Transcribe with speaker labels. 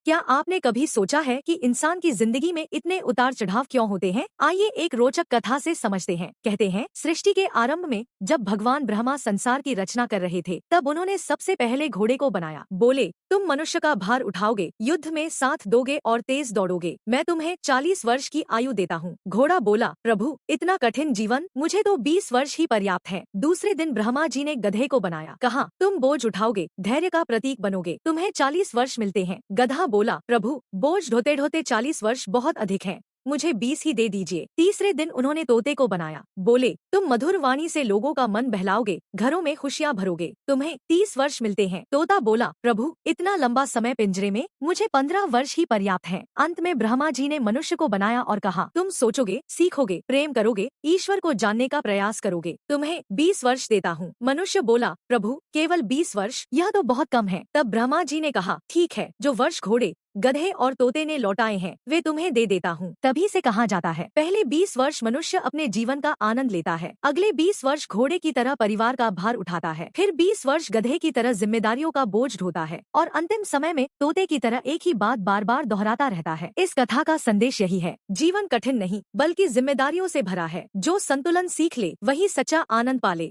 Speaker 1: क्या आपने कभी सोचा है कि इंसान की जिंदगी में इतने उतार चढ़ाव क्यों होते हैं? आइए एक रोचक कथा से समझते हैं। कहते हैं सृष्टि के आरंभ में जब भगवान ब्रह्मा संसार की रचना कर रहे थे, तब उन्होंने सबसे पहले घोड़े को बनाया। बोले, तुम मनुष्य का भार उठाओगे, युद्ध में साथ दोगे और तेज दौड़ोगे। मैं तुम्हें 40 वर्ष की आयु देता हूँ। घोड़ा बोला, प्रभु इतना कठिन जीवन, मुझे तो 20 वर्ष ही पर्याप्त है। दूसरे दिन ब्रह्मा जी ने गधे को बनाया। कहा, तुम बोझ उठाओगे, धैर्य का प्रतीक बनोगे, तुम्हें 40 वर्ष मिलते हैं। गधा बोला, प्रभु बोझ ढोते ढोते 40 वर्ष बहुत अधिक हैं, मुझे 20 ही दे दीजिए। तीसरे दिन उन्होंने तोते को बनाया। बोले, तुम मधुर वाणी से लोगों का मन बहलाओगे, घरों में खुशियां भरोगे, तुम्हें 30 वर्ष मिलते हैं। तोता बोला, प्रभु इतना लंबा समय पिंजरे में, मुझे 15 वर्ष ही पर्याप्त हैं। अंत में ब्रह्मा जी ने मनुष्य को बनाया और कहा, तुम सोचोगे, सीखोगे, प्रेम करोगे, ईश्वर को जानने का प्रयास करोगे, तुम्हें 20 वर्ष देता हूँ। मनुष्य बोला, प्रभु केवल 20 वर्ष, यह तो बहुत कम है। तब ब्रह्मा जी ने कहा, ठीक है, जो वर्ष घोड़े, गधे और तोते ने लौटाए हैं, वे तुम्हें दे देता हूँ। तभी से कहा जाता है, पहले 20 वर्ष मनुष्य अपने जीवन का आनंद लेता है, अगले 20 वर्ष घोड़े की तरह परिवार का भार उठाता है, फिर 20 वर्ष गधे की तरह जिम्मेदारियों का बोझ ढोता है, और अंतिम समय में तोते की तरह एक ही बात बार बार दोहराता रहता है। इस कथा का संदेश यही है, जीवन कठिन नहीं बल्कि जिम्मेदारियों से भरा है। जो संतुलन सीख ले वही सच्चा आनंद पाले।